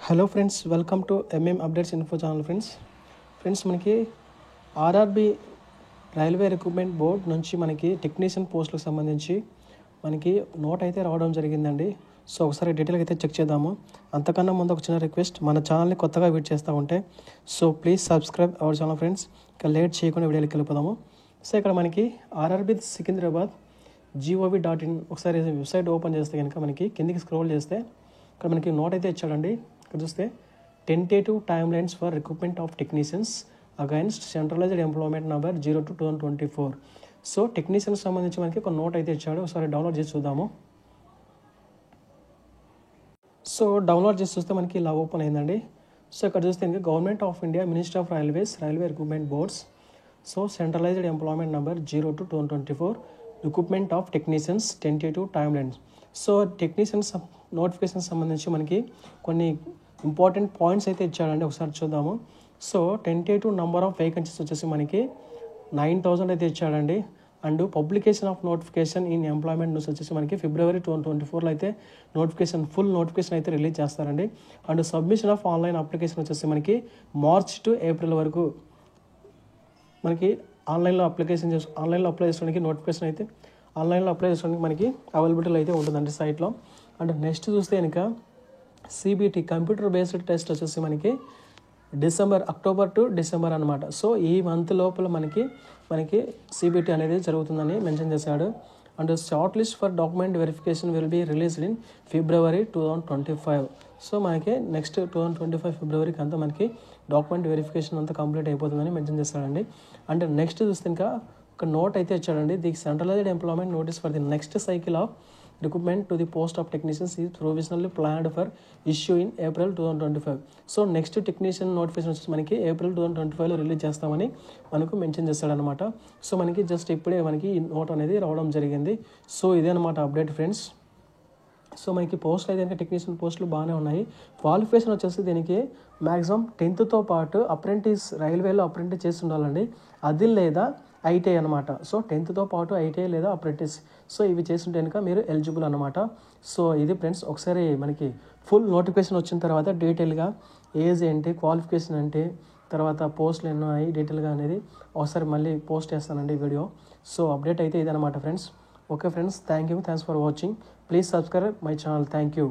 Hello friends, welcome to updates info channel. Friends మనకి RRB railway recruitment board నుంచి మనకి technician పోస్టులకు సంబంధించి మనకి నోట్ అయితే రావడం జరిగిందండి. సో ఒకసారి డీటెయిల్గా అయితే చెక్ చేద్దాము. అంతకన్నా ముందు ఒక చిన్న రిక్వెస్ట్, మన ఛానల్ని కొత్తగా విజిట్ చేస్తూ ఉంటే please subscribe our channel friends. ఇక లేట్ చేయకుండా వీడియోకి వెళ్ళిపోదాము. సో ఇక్కడ మనకి ఆర్ఆర్బి సికింద్రాబాద్ GOV.in ఒకసారి వెబ్సైట్ ఓపెన్ చేస్తే కనుక మనకి కిందికి స్క్రోల్ చేస్తే ఇక్కడ మనకి నోట్ అయితే ఇచ్చాడండి. ఇక్కడ చూస్తే tentative time lines for recruitment of technicians against centralised employment number 02/2024. So technicians సంబంధించి మనకి ఒక నోట్ అయితే ఇచ్చాడు. ఒకసారి డౌన్లోడ్ చేసి చూద్దాము. సో డౌన్లోడ్ చేసి చూస్తే మనకి ఇలా ఓపెన్ అయిందండి. సో ఇక్కడ చూస్తే government of India, ministry of railways, railway recruitment boards, so centralised employment number 02/2024 recruitment of technicians tentative time lines. So technicians notification సంబంధించి మనకి కొన్ని ఇంపార్టెంట్ పాయింట్స్ అయితే ఇచ్చాడండి. ఒకసారి చూద్దాము. So tentative number of vacancies వచ్చేసి మనకి 9,000 అయితే ఇచ్చాడండి. And publication of notification in employment news వచ్చేసి మనకి February 2024లో అయితే ఫుల్ నోటిఫికేషన్ అయితే రిలీజ్ చేస్తారండి. And submission of online application వచ్చేసి మనకి March to April వరకు మనకి ఆన్లైన్లో అప్లై చేసుకోవడానికి నోటిఫికేషన్ అయితే ఆన్లైన్లో అప్లై చేసుకోవడానికి మనకి అవైలబిలిటీ అయితే ఉంటుందండి సైట్లో. అండ్ నెక్స్ట్ చూస్తే కనుక CBT కంప్యూటర్ బేస్డ్ టెస్ట్ వచ్చేసి మనకి అక్టోబర్ టు డిసెంబర్ అనమాట. సో ఈ మంత్ లోపల మనకి CBT అనేది జరుగుతుందని మెన్షన్ చేశాడు. And short list for document verification will be released in February 2025. So మనకి నెక్స్ట్ 2025 ఫిబ్రవరికి అంతా మనకి డాక్యుమెంట్ వెరిఫికేషన్ అంతా కంప్లీట్ అయిపోతుందని మెన్షన్ చేస్తాడండి. అండ్ నెక్స్ట్ చూస్తే ఇంకా ఒక నోట్ అయితే ఇచ్చాడండి. The centralised employment notice for the next cycle of recruitment to the post of technicians is provisionally planned for issue in April 2025. So next technician notification వచ్చి మనకి April 2025లో release చేస్తామని మనకు mention చేస్తాడనమాట. So మనకి just ఇప్పుడే మనకి ఈ note అనేది రావడం జరిగింది. సో ఇదే అనమాట అప్డేట్ ఫ్రెండ్స్. సో మనకి పోస్టులు అయితే టెక్నీషియన్ పోస్టులు బాగానే ఉన్నాయి. క్వాలిఫికేషన్ వచ్చేసి దీనికి మ్యాక్సిమం 10th పాటు రైల్వేలో అప్రెంటిస్ చేసి ఉండాలండి. అది లేదా ITI అనమాట. సో 10th పాటు ITI లేదా అప్రెంటిస్, సో ఇవి చేస్తుంటే కనుక మీరు ఎలిజిబుల్ అనమాట. సో ఇది ఫ్రెండ్స్, ఒకసారి మనకి ఫుల్ నోటిఫికేషన్ వచ్చిన తర్వాత డీటెయిల్గా ఏజ్ ఏంటి, క్వాలిఫికేషన్ ఏంటి, తర్వాత పోస్టులు ఎన్నో అయ్యి డీటెయిల్గా అనేది ఒకసారి మళ్ళీ పోస్ట్ చేస్తానండి వీడియో. సో అప్డేట్ అయితే ఇదనమాట friends. Okay friends, thanks for watching. Please subscribe my channel. Thank you.